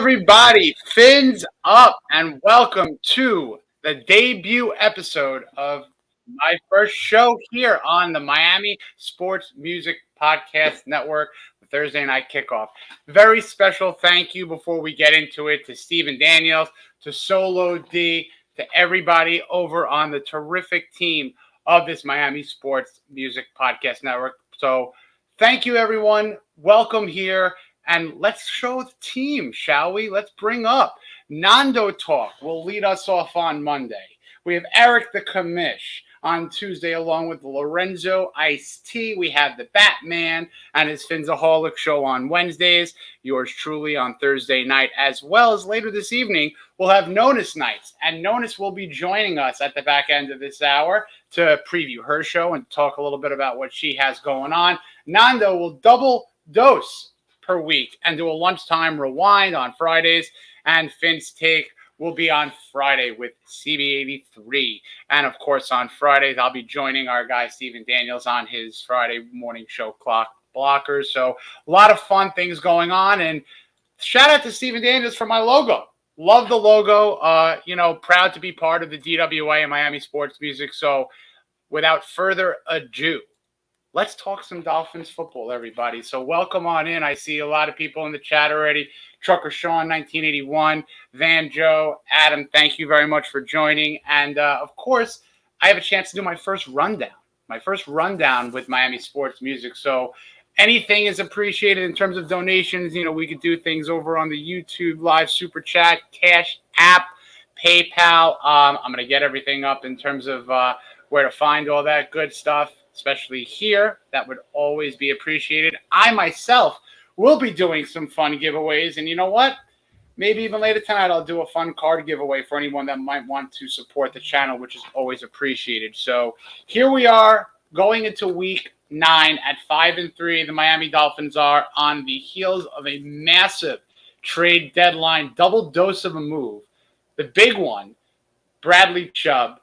everybody? Fins up and welcome to the debut episode of my first show here on the Miami Sports Music Podcast Network, the Thursday Night Kickoff. Very special thank you before we get into it to Stephen Daniels, to Solo D, to everybody over on the terrific team of this Miami Sports Music Podcast Network. So thank you, everyone. Welcome here. And let's show the team, shall we? Let's bring up Nando Talk will lead us off on Monday. We have Eric the Commish on Tuesday, along with Lorenzo Ice-T. We have the Batman and his Finzaholic show on Wednesdays. Yours truly on Thursday night, as well as later this evening, we'll have Nonus Nights. And Nonus will be joining us at the back end of this hour to preview her show and talk a little bit about what she has going on. Nando will double dose per week and do a lunchtime rewind on Fridays, and Finn's Take will be on Friday with CB83. And of course, on Fridays, I'll be joining our guy Stephen Daniels on his Friday morning show Clock Blockers. So a lot of fun things going on, and shout out to Stephen Daniels for my logo. Love the logo. Proud to be part of the DWA and Miami Sports Music. So without further ado, let's talk some Dolphins football, everybody. So welcome on in. I see a lot of people in the chat already. Trucker Sean, 1981. Van Joe, Adam, thank you very much for joining. And, of course, I have a chance to do my first rundown with Miami Sports Music. So anything is appreciated in terms of donations. You know, we could do things over on the YouTube Live Super Chat, Cash App, PayPal. I'm going to get everything up in terms of where to find all that good stuff, especially here. That would always be appreciated. I myself will be doing some fun giveaways, and you know what? Maybe even later tonight I'll do a fun card giveaway for anyone that might want to support the channel, which is always appreciated. So here we are going into week 9 at 5-3. The Miami Dolphins are on the heels of a massive trade deadline, double dose of a move. The big one, Bradley Chubb.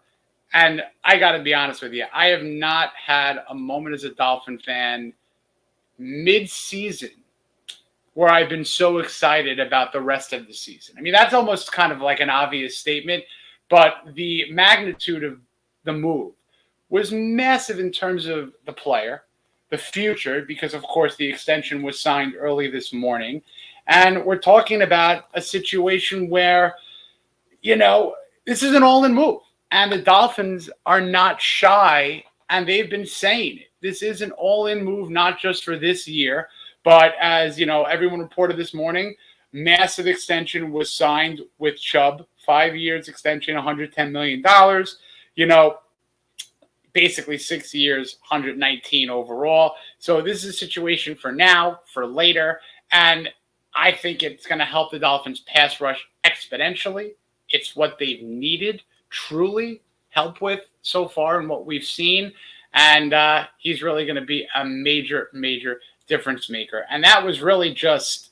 And I got to be honest with you, I have not had a moment as a Dolphin fan mid-season where I've been so excited about the rest of the season. I mean, that's almost kind of like an obvious statement, but the magnitude of the move was massive in terms of the player, the future, because, of course, the extension was signed early this morning. And we're talking about a situation where, this is an all-in move. And the Dolphins are not shy, and they've been saying it. This is an all-in move, not just for this year, but as everyone reported this morning, massive extension was signed with Chubb, 5 years extension, $110 million. Basically 6 years, 119 overall. So this is a situation for now, for later, and I think it's going to help the Dolphins pass rush exponentially. It's what they've needed truly help with so far in what we've seen, and he's really going to be a major difference maker. And that was really just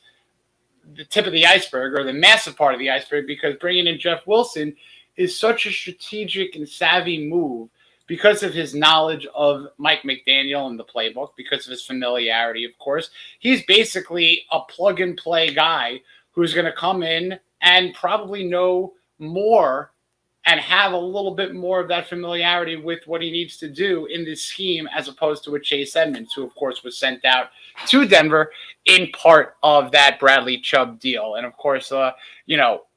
the tip of the iceberg, or the massive part of the iceberg, because bringing in Jeff Wilson is such a strategic and savvy move because of his knowledge of Mike McDaniel and the playbook, because of his familiarity, of course. He's basically a plug-and-play guy who's going to come in and probably know more and have a little bit more of that familiarity with what he needs to do in this scheme, as opposed to a Chase Edmonds, who, of course, was sent out to Denver in part of that Bradley Chubb deal. And, of course,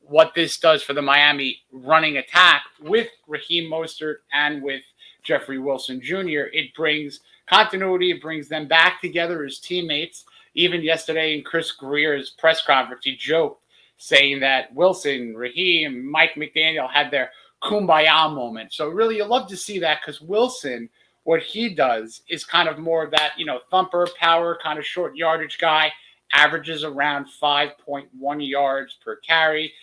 what this does for the Miami running attack with Raheem Mostert and with Jeffrey Wilson Jr., it brings continuity. It brings them back together as teammates. Even yesterday in Chris Greer's press conference, he joked, saying that Wilson, Raheem, Mike McDaniel had their kumbaya moment. So really, you love to see that, because Wilson, what he does is kind of more of that, thumper, power, kind of short yardage guy, averages around 5.1 yards per carry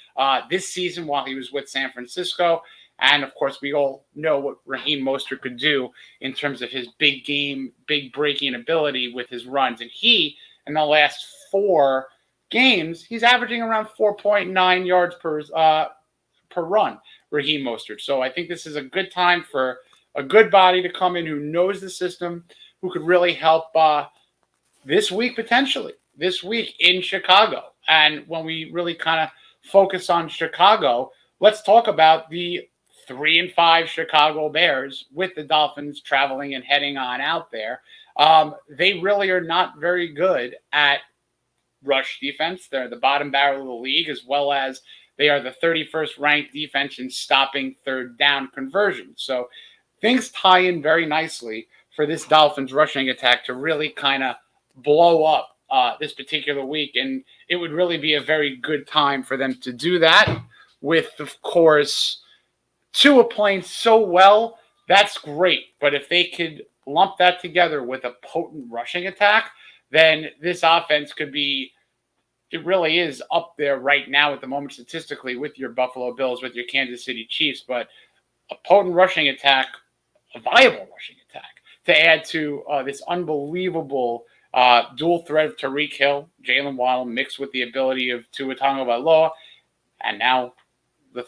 this season while he was with San Francisco. And, of course, we all know what Raheem Mostert could do in terms of his big game, big breaking ability with his runs. And he, in the last 4 games, he's averaging around 4.9 yards per run, Raheem Mostert. So I think this is a good time for a good body to come in who knows the system, who could really help this week potentially this week in Chicago. And when we really kind of focus on Chicago, let's talk about the 3-5 Chicago Bears with the Dolphins traveling and heading on out there. They really are not very good at rush defense. They're the bottom barrel of the league, as well as they are the 31st ranked defense in stopping third down conversions. So things tie in very nicely for this Dolphins rushing attack to really kind of blow up this particular week. And it would really be a very good time for them to do that with, of course, Tua playing so well. That's great. But if they could lump that together with a potent rushing attack, then this offense could be, it really is up there right now at the moment statistically with your Buffalo Bills, with your Kansas City Chiefs. But a potent rushing attack, a viable rushing attack, to add to this unbelievable dual threat of Tyreek Hill, Jalen Waddle, mixed with the ability of Tua Tagovailoa, and now the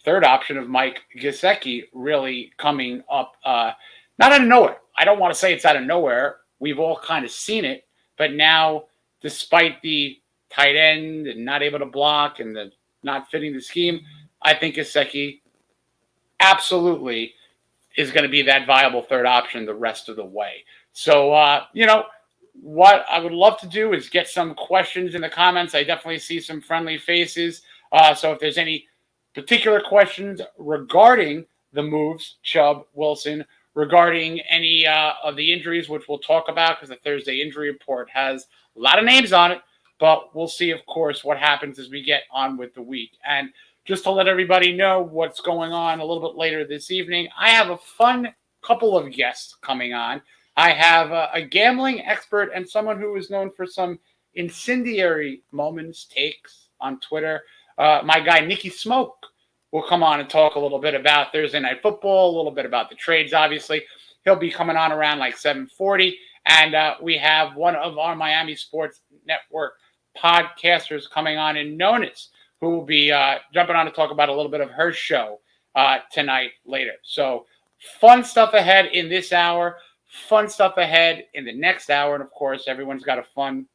third option of Mike Gesicki really coming up, not out of nowhere. I don't want to say it's out of nowhere. We've all kind of seen it, but now, despite the tight end and not able to block and the not fitting the scheme, I think Gesicki absolutely is going to be that viable third option the rest of the way. So, what I would love to do is get some questions in the comments. I definitely see some friendly faces. So if there's any particular questions regarding the moves, Chubb, Wilson, regarding any of the injuries, which we'll talk about because the Thursday injury report has a lot of names on it, but we'll see, of course, what happens as we get on with the week. And just to let everybody know what's going on a little bit later this evening, I have a fun couple of guests coming on. I have a gambling expert and someone who is known for some incendiary moments, takes on Twitter. My guy, Nikki Smokes, will come on and talk a little bit about Thursday Night Football, a little bit about the trades, obviously. He'll be coming on around like 7:40. And we have one of our Miami Sports Network podcasters coming on in Nonis, who will be jumping on to talk about a little bit of her show tonight later. So fun stuff ahead in this hour, fun stuff ahead in the next hour. And, of course, everyone's got a fun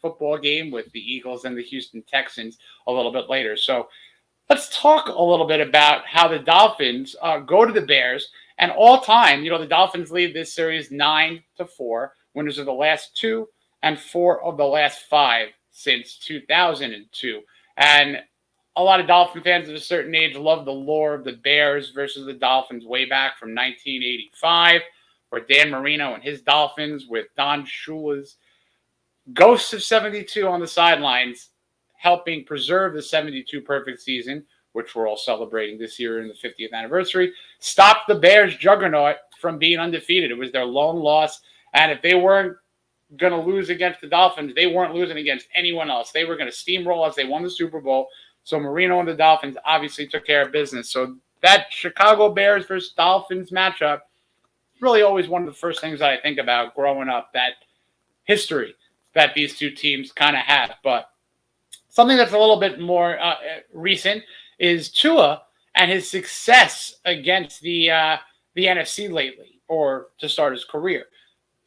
football game with the Eagles and the Houston Texans a little bit later. So let's talk a little bit about how the Dolphins go to the Bears. And all time, the Dolphins lead this series 9-4. Winners of the last 2 and 4 of the last 5 since 2002. And a lot of Dolphin fans of a certain age love the lore of the Bears versus the Dolphins way back from 1985, where Dan Marino and his Dolphins with Don Shula's Ghosts of 72 on the sidelines, helping preserve the 72 perfect season, which we're all celebrating this year in the 50th anniversary, stopped the Bears' juggernaut from being undefeated. It was their lone loss, and if they weren't going to lose against the Dolphins, they weren't losing against anyone else. They were going to steamroll as they won the Super Bowl. So Marino and the Dolphins obviously took care of business. So that Chicago Bears versus Dolphins matchup is really always one of the first things that I think about growing up, that history that these two teams kind of have. But something that's a little bit more recent is Tua and his success against the NFC lately, or to start his career.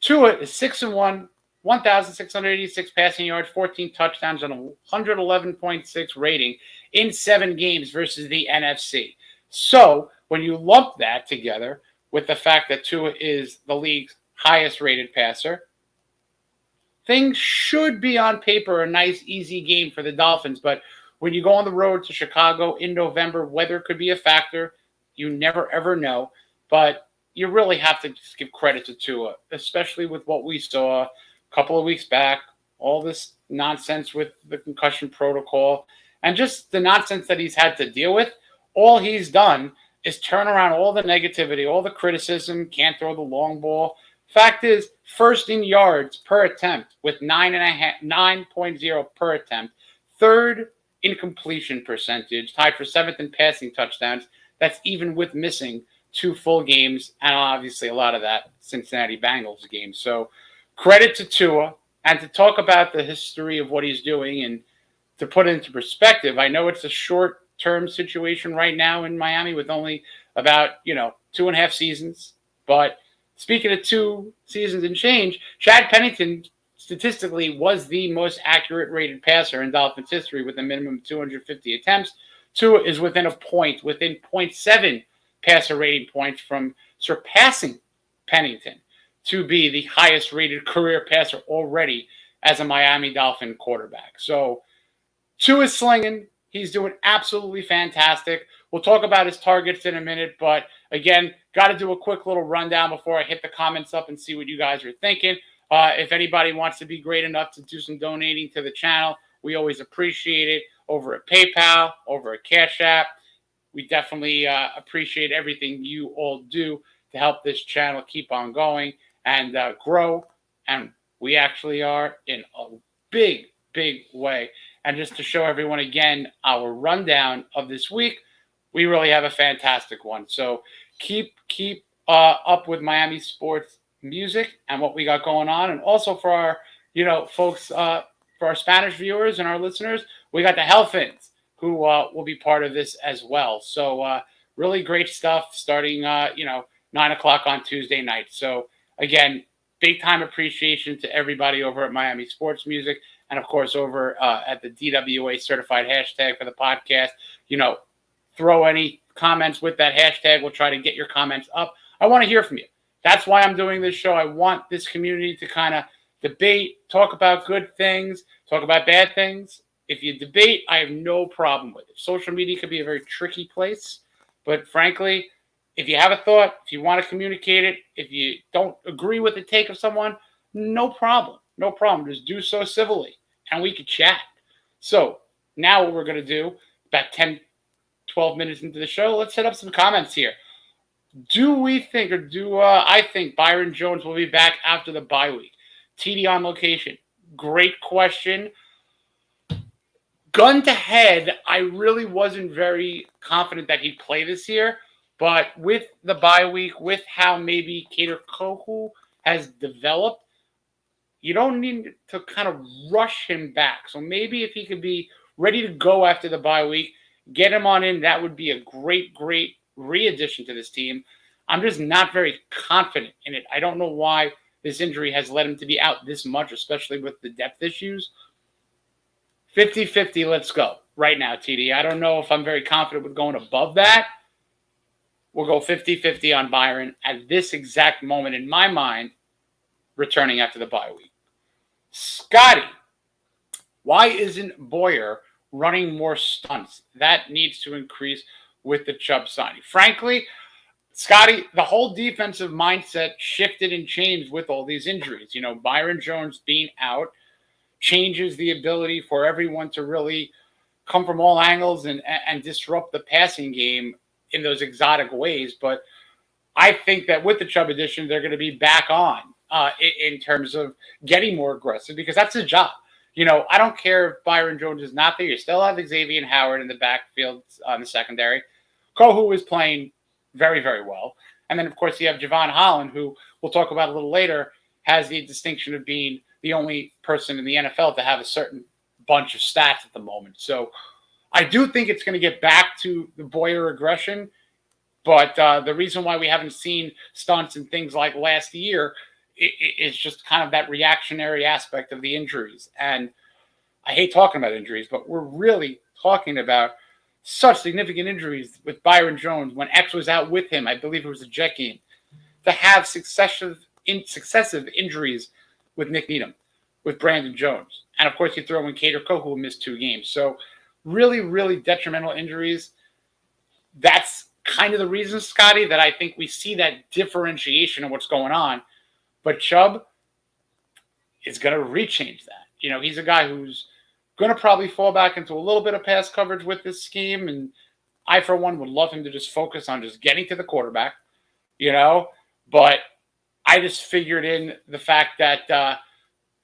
Tua is 6-1, 1,686 passing yards, 14 touchdowns, and a 111.6 rating in 7 games versus the NFC. So when you lump that together with the fact that Tua is the league's highest rated passer, things should be on paper a nice, easy game for the Dolphins. But when you go on the road to Chicago in November, weather could be a factor. You never, ever know. But you really have to just give credit to Tua, especially with what we saw a couple of weeks back, all this nonsense with the concussion protocol, and just the nonsense that he's had to deal with. All he's done is turn around all the negativity, all the criticism, can't throw the long ball. Fact is, first in yards per attempt with 9.0 per attempt. Third in completion percentage, tied for 7th in passing touchdowns. That's even with missing 2 full games, and obviously a lot of that Cincinnati Bengals game. So credit to Tua, and to talk about the history of what he's doing and to put it into perspective, I know it's a short-term situation right now in Miami with only about, 2.5 seasons, but speaking of 2 seasons and change, Chad Pennington statistically was the most accurate rated passer in Dolphins history with a minimum of 250 attempts. Tua is within a point, within 0.7 passer rating points from surpassing Pennington to be the highest rated career passer already as a Miami Dolphin quarterback. So Tua is slinging. He's doing absolutely fantastic. We'll talk about his targets in a minute, but again, got to do a quick little rundown before I hit the comments up and see what you guys are thinking. If anybody wants to be great enough to do some donating to the channel, we always appreciate it over at PayPal, over at Cash App. We definitely appreciate everything you all do to help this channel keep on going and grow. And we actually are in a big, big way. And just to show everyone again our rundown of this week, we really have a fantastic one. So keep up with Miami sports music and what we got going on. And also for our, folks, for our Spanish viewers and our listeners, we got the DOLPHINS who will be part of this as well. So really great stuff starting, 9 o'clock on Tuesday night. So again, big time appreciation to everybody over at Miami Sports Music. And, of course, over at the DWA certified hashtag for the podcast, throw any comments with that hashtag. We'll try to get your comments up. I want to hear from you. That's why I'm doing this show. I want this community to kind of debate, talk about good things, talk about bad things. If you debate, I have no problem with it. Social media can be a very tricky place. But, frankly, if you have a thought, if you want to communicate it, if you don't agree with the take of someone, no problem. No problem. Just do so civilly, and we could chat. So now what we're going to do, about 10, 12 minutes into the show, let's set up some comments here. Do we think, or do I think Byron Jones will be back after the bye week? TD on location. Great question. Gun to head, I really wasn't very confident that he'd play this year. But with the bye week, with how maybe Kader Kohu has developed, you don't need to kind of rush him back. So maybe if he could be ready to go after the bye week, get him on in, that would be a great, great re-addition to this team. I'm just not very confident in it. I don't know why this injury has led him to be out this much, especially with the depth issues. 50-50, let's go right now, TD. I don't know if I'm very confident with going above that. We'll go 50-50 on Byron at this exact moment in my mind, returning after the bye week. Scotty, why isn't Boyer running more stunts? That needs to increase with the Chubb signing. Frankly, Scotty, the whole defensive mindset shifted and changed with all these injuries. Byron Jones being out changes the ability for everyone to really come from all angles and disrupt the passing game in those exotic ways. But I think that with the Chubb addition, they're going to be back on in terms of getting more aggressive, because that's his job. I don't care if Byron Jones is not there. You still have Xavier Howard in the backfield on the secondary. Kohu is playing very, very well. And then, of course, you have Javon Holland, who we'll talk about a little later, has the distinction of being the only person in the NFL to have a certain bunch of stats at the moment. So I do think it's going to get back to the Boyer aggression. But the reason why we haven't seen stunts and things like last year is just kind of that reactionary aspect of the injuries. And I hate talking about injuries, but we're really talking about such significant injuries with Byron Jones when X was out with him. I believe it was a Jet game. To have successive injuries with Nick Needham, with Brandon Jones. And, of course, you throw in Kader Kohu, who missed 2 games. So really, really detrimental injuries. That's kind of the reason, Scotty, that I think we see that differentiation of what's going on. But Chubb is going to rechange that. He's a guy who's going to probably fall back into a little bit of pass coverage with this scheme. And I, for one, would love him to just focus on just getting to the quarterback, But I just figured in the fact that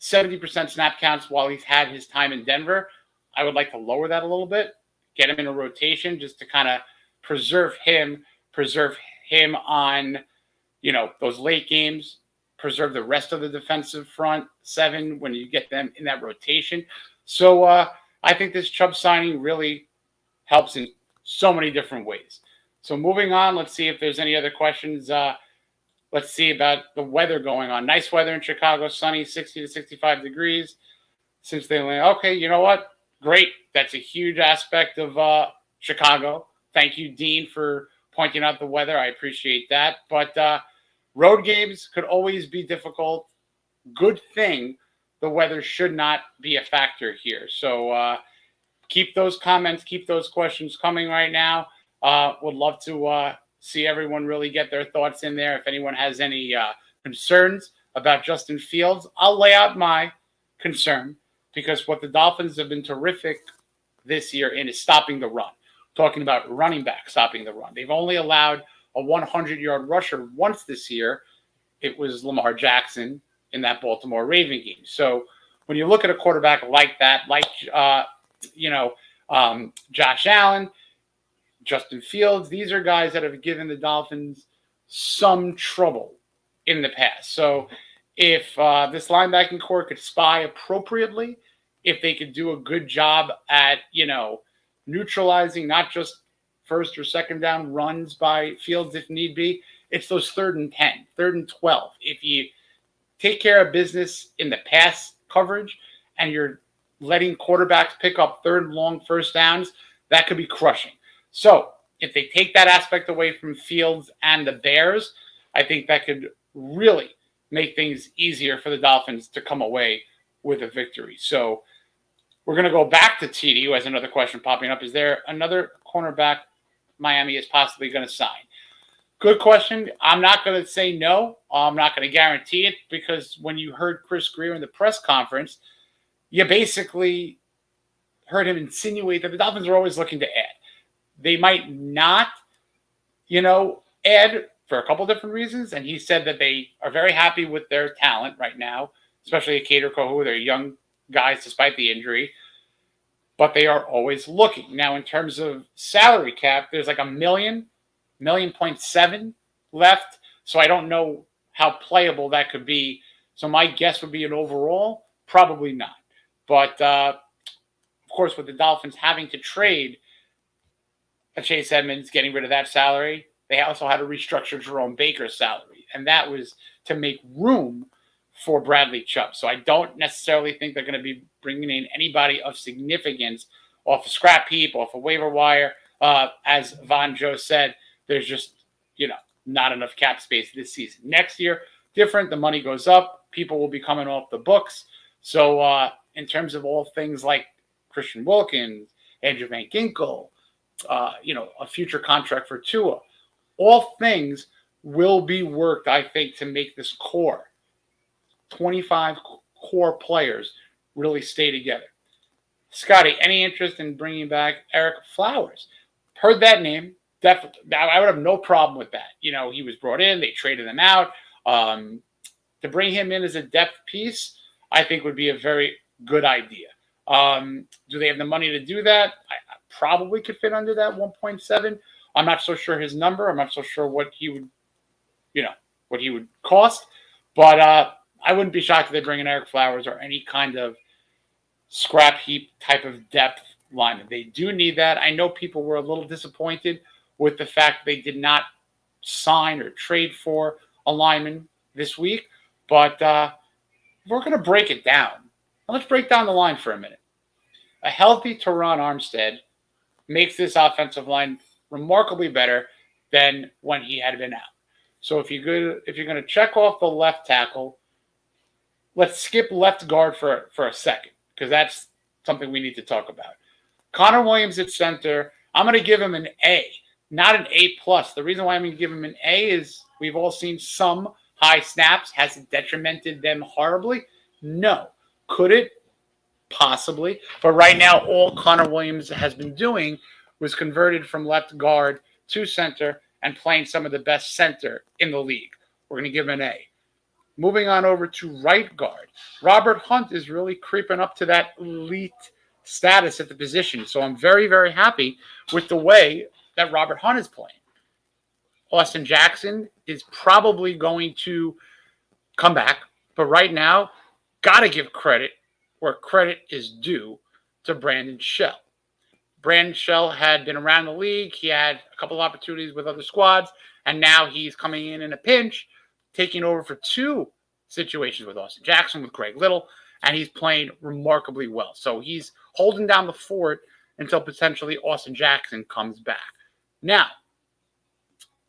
70% snap counts while he's had his time in Denver. I would like to lower that a little bit, get him in a rotation just to kind of preserve him on, those late games, preserve the rest of the defensive front 7 when you get them in that rotation. So I think this Chubb signing really helps in so many different ways. So moving on, let's see if there's any other questions. Let's see about the weather going on. Nice weather in Chicago, sunny, 60 to 65 degrees. Since they went, okay, you know what? Great. That's a huge aspect of Chicago. Thank you, Dean, for pointing out the weather. I appreciate that. But road games could always be difficult. Good thing the weather should not be a factor here. So keep those comments, keep those questions coming right now. Would love to see everyone really get their thoughts in there. If anyone has any concerns about Justin Fields, I'll lay out my concern, because what the Dolphins have been terrific this year in is stopping the run. Talking about running back stopping the run. They've only allowed a 100-yard rusher once this year. It was Lamar Jackson in that Baltimore Raven game. So when you look at a quarterback like that, like Josh Allen, Justin Fields, these are guys that have given the Dolphins some trouble in the past. So if this linebacking core could spy appropriately, if they could do a good job at, neutralizing not just first or second down runs by Fields if need be, it's those 3rd and 10, 3rd and 12. If you take care of business in the pass coverage and you're letting quarterbacks pick up 3rd and long first downs, that could be crushing. So if they take that aspect away from Fields and the Bears, I think that could really make things easier for the Dolphins to come away with a victory. So we're going to go back to TD, who has another question popping up. Is there another cornerback Miami is possibly going to sign? Good question. I'm not going to say no. I'm not going to guarantee it, because when you heard Chris Greer in the press conference, you basically heard him insinuate that the Dolphins are always looking to add. They might not, add for a couple different reasons. And he said that they are very happy with their talent right now, especially a Cater Kohu. They're young guys despite the injury, but they are always looking. Now, in terms of salary cap, there's like $1.7 million left. So I don't know how playable that could be. So my guess would be an overall, probably not. But of course, with the Dolphins having to trade a Chase Edmonds, getting rid of that salary, they also had to restructure Jerome Baker's salary. And that was to make room for Bradley Chubb. So I don't necessarily think they're going to be bringing in anybody of significance off a scrap heap, off a waiver wire. As Von Joe said, there's just, not enough cap space this season. Next year, different. The money goes up. People will be coming off the books. So in terms of all things like Christian Wilkins, Andrew Van Ginkel, a future contract for Tua, all things will be worked, I think, to make this core, 25 core players, really stay together. Scotty, any interest in bringing back Eric Flowers? Heard that name. Definitely. I would have no problem with that. He was brought in. They traded him out. To bring him in as a depth piece, I think would be a very good idea. Do they have the money to do that? I probably could fit under that 1.7. I'm not so sure his number. I'm not so sure what he would cost. But I wouldn't be shocked if they bring in Eric Flowers or any kind of scrap heap type of depth lineman. They do need that. I know people were a little disappointed with the fact they did not sign or trade for a lineman this week. But we're going to break it down. Let's break down the line for a minute. A healthy Teron Armstead makes this offensive line remarkably better than when he had been out. So if you're going to check off the left tackle, let's skip left guard for a second, because that's something we need to talk about. Connor Williams at center, I'm going to give him an A, not an A+. The reason why I'm going to give him an A is we've all seen some high snaps. Has it detrimented them horribly? No. Could it? Possibly. But right now, all Connor Williams has been doing was converted from left guard to center and playing some of the best center in the league. We're going to give him an A. Moving on over to right guard. Robert Hunt is really creeping up to that elite status at the position. So I'm very, very happy with the way that Robert Hunt is playing. Austin Jackson is probably going to come back. But right now, got to give credit where credit is due to Brandon Shell. Brandon Shell had been around the league. He had a couple of opportunities with other squads, and now he's coming in a pinch taking over for 2 situations with Austin Jackson, with Greg Little, and he's playing remarkably well. So he's holding down the fort until potentially Austin Jackson comes back. Now,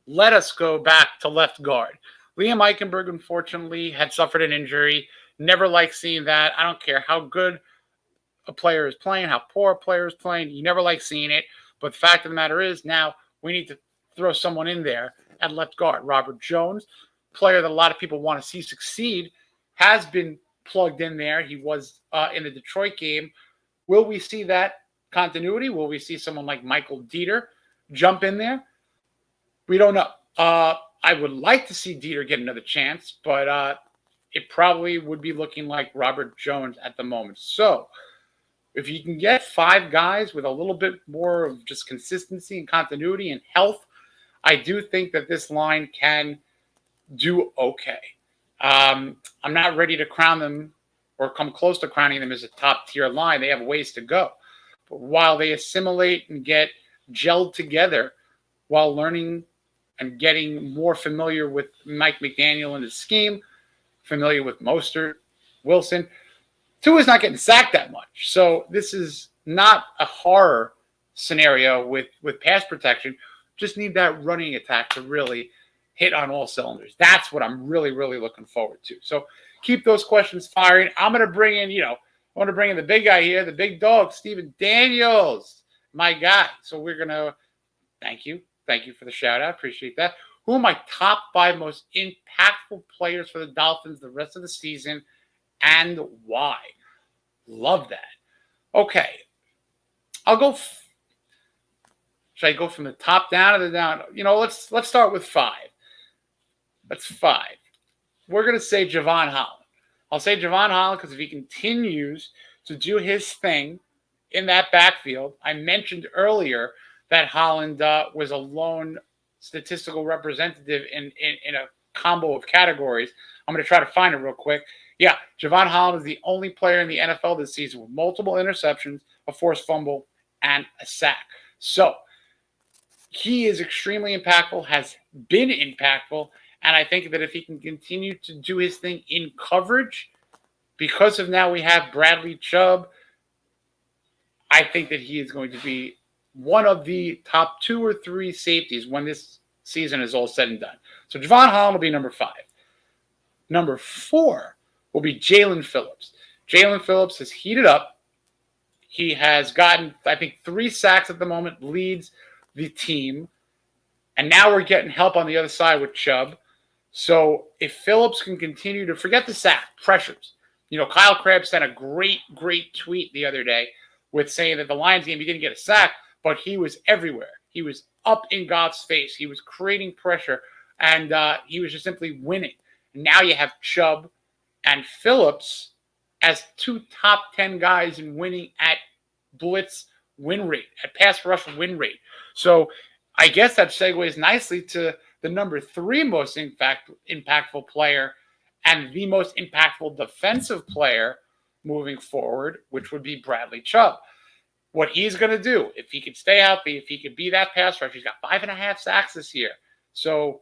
let us go back to left guard. Liam Eichenberg, unfortunately, had suffered an injury. Never like seeing that. I don't care how good a player is playing, how poor a player is playing. You never like seeing it. But the fact of the matter is now we need to throw someone in there at left guard. Robert Jones, player that a lot of people want to see succeed, has been plugged in there. He was in the Detroit game. Will we see that continuity? Will we see someone like Michael Dieter jump in there? We don't know. I would like to see Dieter get another chance, but it probably would be looking like Robert Jones at the moment. So if you can get 5 guys with a little bit more of just consistency and continuity and health, I do think that this line can do okay. I'm not ready to crown them or come close to crowning them as a top-tier line. They have ways to go. But while they assimilate and get gelled together while learning and getting more familiar with Mike McDaniel and his scheme, familiar with Mostert, Wilson, Tua's not getting sacked that much. So this is not a horror scenario with pass protection. Just need that running attack to really hit on all cylinders. That's what I'm really, really looking forward to. So keep those questions firing. I'm going to bring in, I want to bring in the big guy here, the big dog, Steven Daniels, my guy. So we're going to, thank you. Thank you for the shout out. Appreciate that. Who are my top 5 most impactful players for the Dolphins the rest of the season and why? Love that. Okay. I'll go. Should I go from the top down or the down? Let's start with 5. That's 5. We're going to say Javon Holland. I'll say Javon Holland because if he continues to do his thing in that backfield, I mentioned earlier that Holland was a lone statistical representative in a combo of categories. I'm going to try to find it real quick. Yeah, Javon Holland is the only player in the NFL this season with multiple interceptions, a forced fumble, and a sack. So he is extremely impactful, has been impactful, and I think that if he can continue to do his thing in coverage, because of now we have Bradley Chubb, I think that he is going to be one of the top 2 or 3 safeties when this season is all said and done. So Javon Holland will be number 5. Number 4 will be Jalen Phillips. Jalen Phillips has heated up. He has gotten, I think, 3 sacks at the moment, leads the team. And now we're getting help on the other side with Chubb. So if Phillips can continue to forget the sack, pressures. Kyle Crabb sent a great, great tweet the other day with saying that the Lions game, he didn't get a sack, but he was everywhere. He was up in Goff's face. He was creating pressure, and he was just simply winning. And now you have Chubb and Phillips as 2 top 10 guys in winning at blitz win rate, at pass rush win rate. So I guess that segues nicely to the number 3 most impactful player and the most impactful defensive player moving forward, which would be Bradley Chubb. What he's going to do, if he can stay healthy, if he can be that pass rush, he's got 5.5 sacks this year. So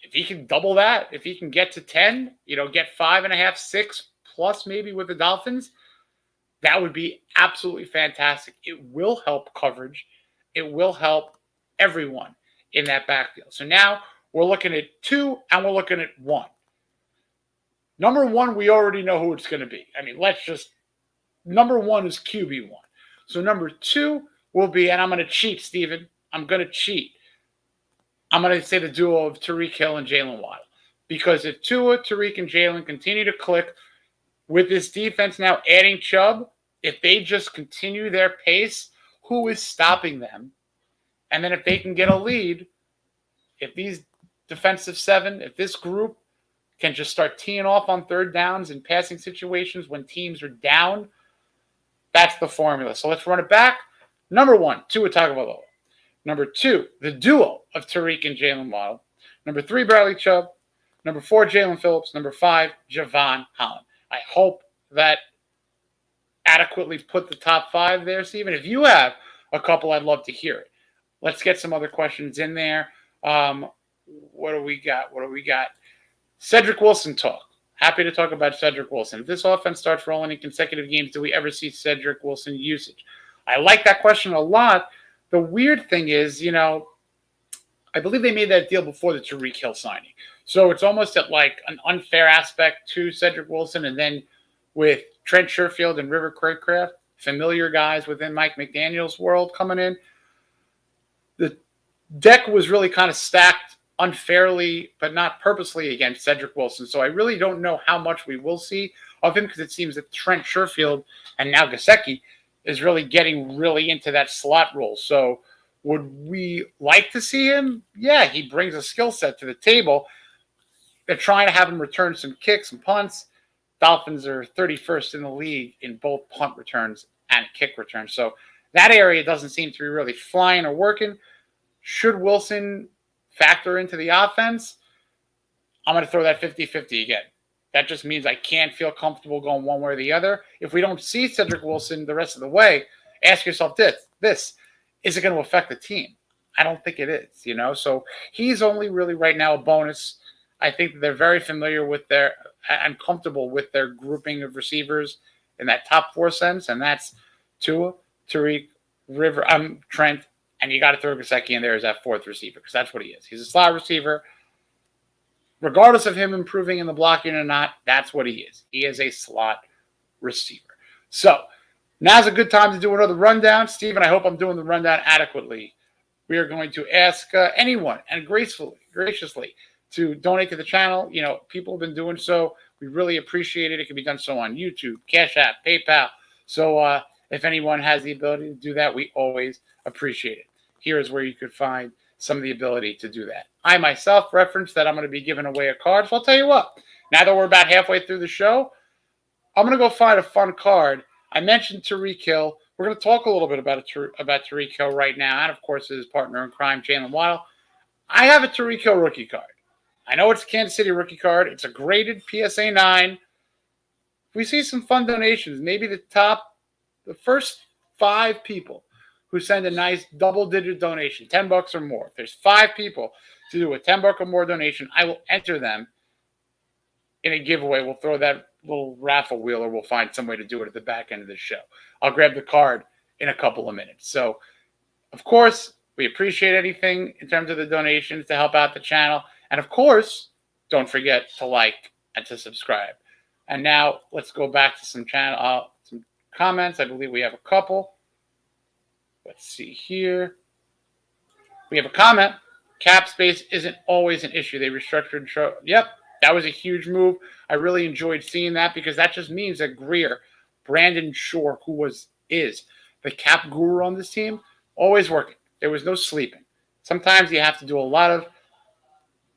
if he can double that, if he can get to 10, get 5.5, 6 plus maybe with the Dolphins, that would be absolutely fantastic. It will help coverage. It will help everyone in that backfield. So now we're looking at 2 and we're looking at 1. Number 1, we already know who it's going to be. Number 1 is QB1. So number 2 will be, and I'm going to cheat, Steven. I'm going to cheat. I'm going to say the duo of Tyreek Hill and Jalen Waddle. Because if Tua, Tyreek, and Jalen continue to click with this defense now adding Chubb, if they just continue their pace, who is stopping them? And then if they can get a lead, if these defensive 7, if this group can just start teeing off on third downs and passing situations when teams are down, that's the formula. So let's run it back. Number 1, Tua Tagovailoa. Number 2, the duo of Tyreek and Jalen Waddle. Number 3, Bradley Chubb. Number 4, Jalen Phillips. Number 5, Javon Holland. I hope that adequately put the top 5 there, Steven. If you have a couple, I'd love to hear it. Let's get some other questions in there. What do we got? Cedric Wilson talk. Happy to talk about Cedric Wilson. If this offense starts rolling in consecutive games, do we ever see Cedric Wilson usage? I like that question a lot. The weird thing is, I believe they made that deal before the Tyreek Hill signing. So it's almost at like an unfair aspect to Cedric Wilson. And then with Trent Sherfield and River Craycraft, familiar guys within Mike McDaniel's world coming in, the deck was really kind of stacked unfairly, but not purposely against Cedric Wilson. So I really don't know how much we will see of him because it seems that Trent Sherfield and now Gesicki is really getting really into that slot role. So would we like to see him? Yeah, he brings a skill set to the table. They're trying to have him return some kicks and punts. Dolphins are 31st in the league in both punt returns and kick returns. So that area doesn't seem to be really flying or working. Should Wilson factor into the offense? I'm going to throw that 50-50 again. That just means I can't feel comfortable going one way or the other. If we don't see Cedric Wilson the rest of the way, ask yourself this. Is it going to affect the team? I don't think it is, So he's only really right now a bonus. I think they're very familiar with and comfortable with their grouping of receivers in that top four sense, and that's Tua, Tariq, Trent, and you got to throw Gesicki in there as that fourth receiver because that's what he is. He's a slot receiver. Regardless of him improving in the blocking or not, that's what he is. He is a slot receiver. So now's a good time to do another rundown. Steven, I hope I'm doing the rundown adequately. We are going to ask anyone and graciously to donate to the channel. People have been doing so. We really appreciate it. It can be done so on YouTube, Cash App, PayPal. So if anyone has the ability to do that, we always appreciate it. Here is where you could find some of the ability to do that. I myself referenced that I'm going to be giving away a card. So I'll tell you what, now that we're about halfway through the show, I'm going to go find a fun card. I mentioned Tyreek Hill. We're going to talk a little bit about Tyreek Hill right now, and of course his partner in crime, Jalen Waddle. I have a Tyreek Hill rookie card. I know it's a Kansas City rookie card. It's a graded PSA 9. We see some fun donations. Maybe the first 5 people who send a nice double-digit donation, $10 or more. If there's 5 people to do a $10 or more donation, I will enter them in a giveaway. We'll throw that little raffle wheel, or we'll find some way to do it at the back end of the show. I'll grab the card in a couple of minutes. So, of course, we appreciate anything in terms of the donations to help out the channel. And, of course, don't forget to like and to subscribe. And now let's go back to some comments. I believe we have a couple. Let's see here. We have a comment. Cap space isn't always an issue. They restructured. Yep, that was a huge move. I really enjoyed seeing that because that just means that Greer, Brandon Shore, who is the cap guru on this team, always working. There was no sleeping. Sometimes you have to do a lot of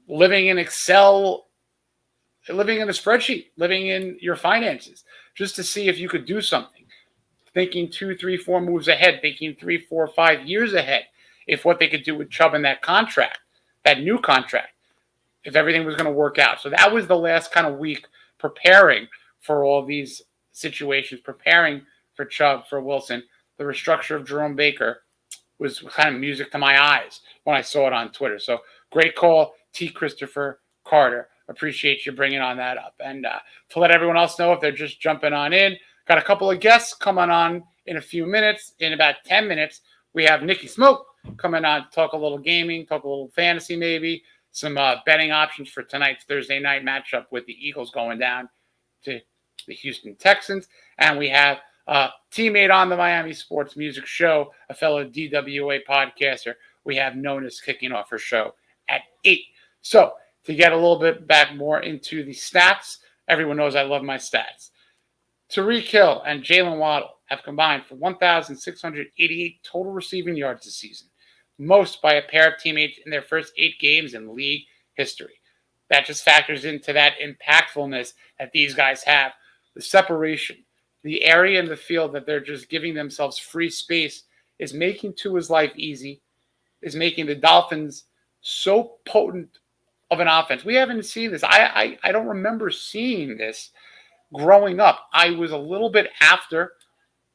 living in Excel, living in a spreadsheet, living in your finances, just to see if you could do something. Thinking 2, 3, 4 moves ahead, thinking 3, 4, 5 years ahead, if what they could do with Chubb in that contract, that new contract, if everything was going to work out. So that was the last kind of week preparing for all these situations, preparing for Chubb, for Wilson. The restructure of Jerome Baker was kind of music to my eyes when I saw it on Twitter. So great call, T. Christopher Carter. Appreciate you bringing on that up. And to let everyone else know, if they're just jumping on in, got a couple of guests coming on in a few minutes. In about 10 minutes, we have Nikki Smokes coming on to talk a little gaming, talk a little fantasy maybe, some betting options for tonight's Thursday night matchup with the Eagles going down to the Houston Texans. And we have a teammate on the Miami Sports Music Show, a fellow DWA podcaster. We have Nona's kicking off her show at 8. So to get a little bit back more into the stats, everyone knows I love my stats. Tyreek Hill and Jalen Waddle have combined for 1,688 total receiving yards this season, most by a pair of teammates in their first 8 games in league history. That just factors into that impactfulness that these guys have, the separation, the area in the field that they're just giving themselves free space is making Tua's life easy, is making the Dolphins so potent of an offense. We haven't seen this. I don't remember seeing this growing up. I was a little bit after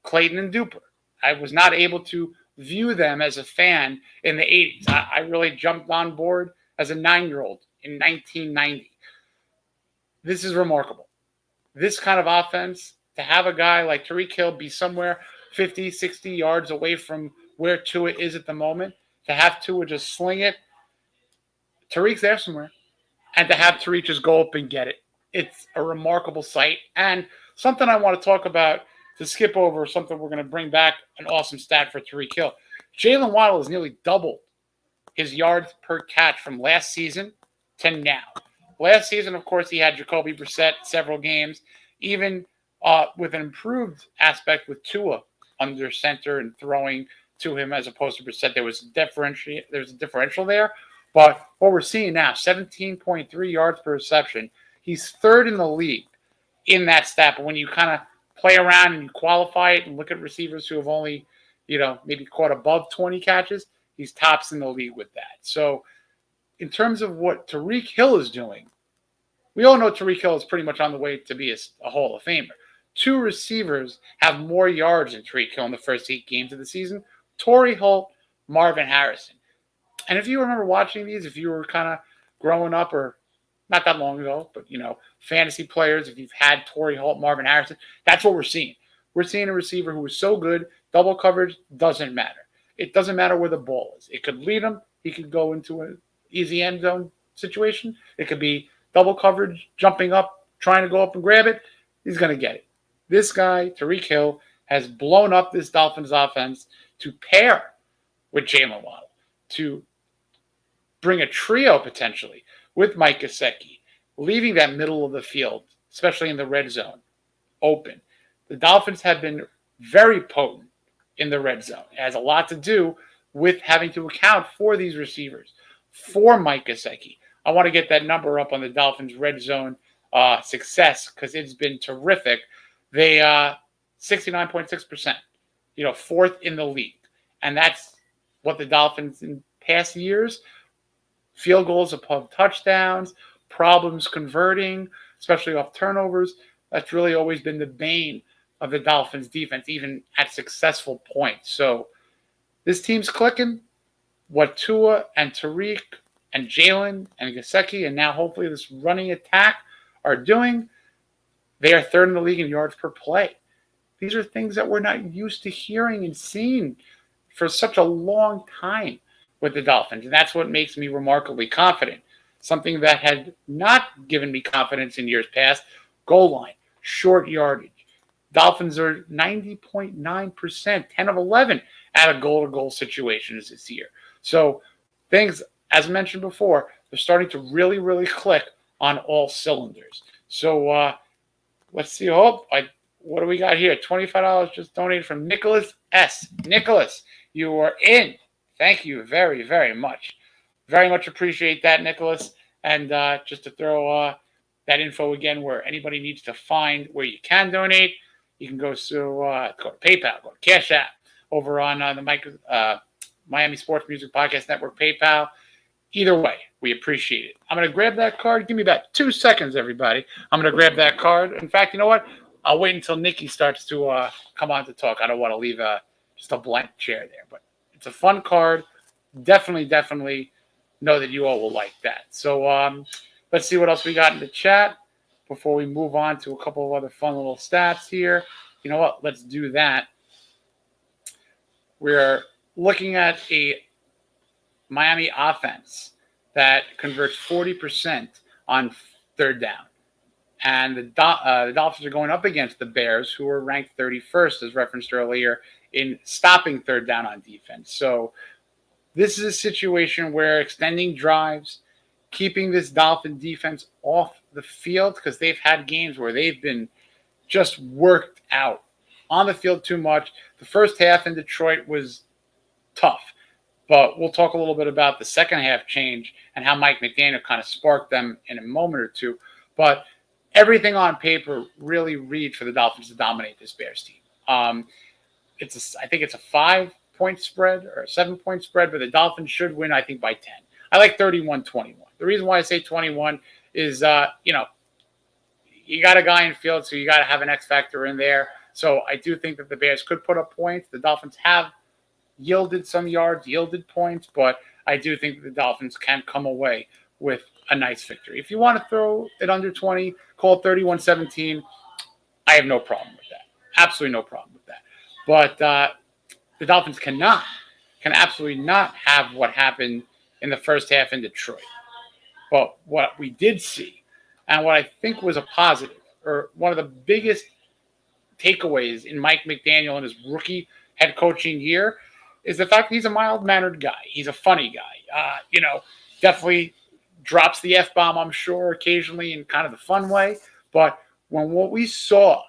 Clayton and Duper. I was not able to view them as a fan in the 80s. I really jumped on board as a 9-year-old in 1990. This is remarkable. This kind of offense, to have a guy like Tyreek Hill be somewhere 50, 60 yards away from where Tua is at the moment, to have Tua just sling it, Tyreek's there somewhere, and to have Tyreek just go up and get it. It's a remarkable sight. And something I want to talk about, to skip over something we're going to bring back, an awesome stat for Tyreek Hill. Jalen Waddle has nearly doubled his yards per catch from last season to now. Last season, of course, he had Jacoby Brissett several games, even with an improved aspect with Tua under center and throwing to him as opposed to Brissett. There was a differential there. But what we're seeing now, 17.3 yards per reception. He's third in the league in that stat. But when you kind of play around and you qualify it and look at receivers who have only, maybe caught above 20 catches, he's tops in the league with that. So in terms of what Tyreek Hill is doing, we all know Tyreek Hill is pretty much on the way to be a Hall of Famer. 2 receivers have more yards than Tyreek Hill in the first 8 games of the season. Torrey Holt, Marvin Harrison. And if you remember watching these, if you were kind of growing up, or not that long ago, but, fantasy players, if you've had Torrey Holt, Marvin Harrison, that's what we're seeing. We're seeing a receiver who is so good, double coverage doesn't matter. It doesn't matter where the ball is. It could lead him. He could go into an easy end zone situation. It could be double coverage, jumping up, trying to go up and grab it. He's going to get it. This guy, Tyreek Hill, has blown up this Dolphins offense to pair with Jalen Waddle, to bring a trio potentially with Mike Gesicki, leaving that middle of the field, especially in the red zone, open. The Dolphins have been very potent in the red zone. It has a lot to do with having to account for these receivers, for Mike Gesicki. I want to get that number up on the Dolphins' red zone success, because it's been terrific. They 69.6%, 4th in the league. And that's what the Dolphins in past years, field goals above touchdowns, problems converting, especially off turnovers, that's really always been the bane of the Dolphins defense, even at successful points. So this team's clicking. What Tua and Tyreek and Jalen and Gesicki, and now hopefully this running attack are doing, they are 3rd in the league in yards per play. These are things that we're not used to hearing and seeing for such a long time with the Dolphins. And that's what makes me remarkably confident. Something that had not given me confidence in years past, goal line, short yardage. Dolphins are 90.9%, 10 of 11 out of goal-to-goal situations this year. So things, as mentioned before, they're starting to really, really click on all cylinders. So let's see. What do we got here? $25 just donated from Nicholas S. Nicholas, you are in. Thank you very, very much. Very much appreciate that, Nicholas. And just to throw that info again, where anybody needs to find where you can donate, you can go to PayPal, go to Cash App, over on the Miami Sports Music Podcast Network PayPal. Either way, we appreciate it. I'm going to grab that card. Give me about 2 seconds, everybody. I'm going to grab that card. In fact, you know what? I'll wait until Nikki starts to come on to talk. I don't want to leave just a blank chair there. But it's a fun card. Definitely know that you all will like that. So let's see what else we got in the chat before we move on to a couple of other fun little stats here. You know what? Let's do that. We're looking at a Miami offense that converts 40% on 3rd down. And the Dolphins are going up against the Bears, who are ranked 31st, as referenced earlier, in stopping 3rd down on defense. So this is a situation where extending drives, keeping this Dolphin defense off the field, because they've had games where they've been just worked out on the field too much. The first half in Detroit was tough, but we'll talk a little bit about the second half change and how Mike McDaniel kind of sparked them in a moment or two. But everything on paper really reads for the Dolphins to dominate this Bears team. I think it's a 5-point spread or a 7-point spread, but the Dolphins should win, I think, by 10. I like 31-21. The reason why I say 21 is, you got a guy in field, so you got to have an X factor in there. So I do think that the Bears could put up points. The Dolphins have yielded some yards, yielded points, but I do think the Dolphins can come away with a nice victory. If you want to throw it under 20, call it 31-17. I have no problem with that. Absolutely no problem with that. But the Dolphins can absolutely not have what happened in the first half in Detroit. But what we did see, and what I think was a positive, or one of the biggest takeaways in Mike McDaniel in his rookie head coaching year, is the fact that he's a mild-mannered guy. He's a funny guy. Definitely drops the F-bomb, I'm sure, occasionally in kind of the fun way. But when what we saw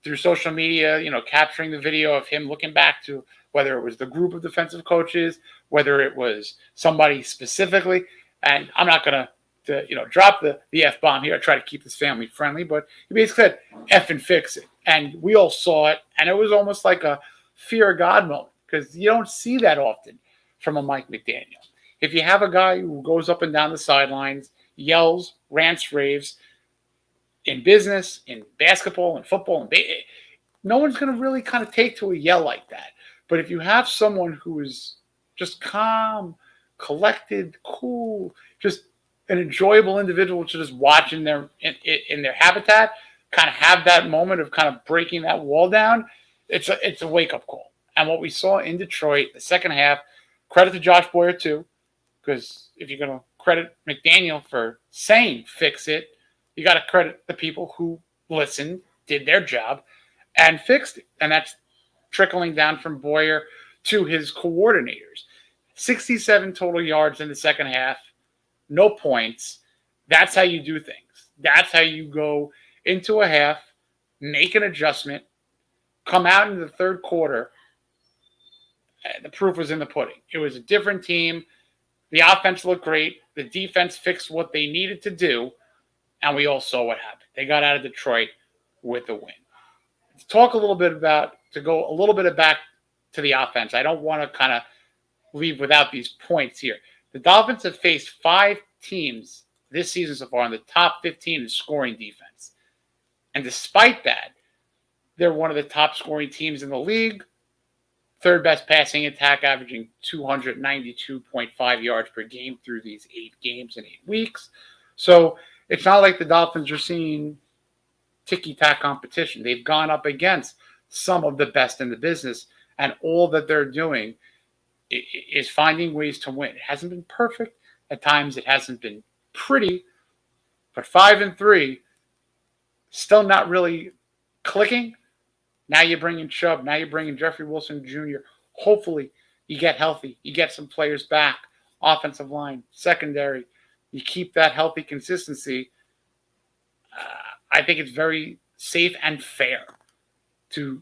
through social media, capturing the video of him looking back to whether it was the group of defensive coaches, whether it was somebody specifically, and I'm not going to drop the F-bomb here. I try to keep this family friendly, but he basically said, F and fix it. And we all saw it, and it was almost like a fear of God moment, because you don't see that often from a Mike McDaniel. If you have a guy who goes up and down the sidelines, yells, rants, raves, in business, in basketball, in football, no one's going to really kind of take to a yell like that. But if you have someone who is just calm, collected, cool, just an enjoyable individual to just watch in their habitat, kind of have that moment of kind of breaking that wall down, it's a wake-up call. And what we saw in Detroit, the second half, credit to Josh Boyer too, because if you're going to credit McDaniel for saying fix it, you got to credit the people who listened, did their job, and fixed it. And that's trickling down from Boyer to his coordinators. 67 total yards in the second half, no points. That's how you do things. That's how you go into a half, make an adjustment, come out in the third quarter. The proof was in the pudding. It was a different team. The offense looked great. The defense fixed what they needed to do. And we all saw what happened. They got out of Detroit with a win. To talk a little bit back to the offense, I don't want to kind of leave without these points here. The Dolphins have faced 5 teams this season so far in the top 15 in scoring defense. And despite that, they're one of the top scoring teams in the league. Third best passing attack, averaging 292.5 yards per game through these 8 games in 8 weeks. So it's not like the Dolphins are seeing ticky-tack competition. They've gone up against some of the best in the business, and all that they're doing is finding ways to win. It hasn't been perfect. At times it hasn't been pretty, but 5-3, still not really clicking. Now you're bringing Chubb. Now you're bringing Jeffrey Wilson Jr. Hopefully you get healthy. You get some players back. Offensive line, secondary. You keep that healthy consistency. I think it's very safe and fair to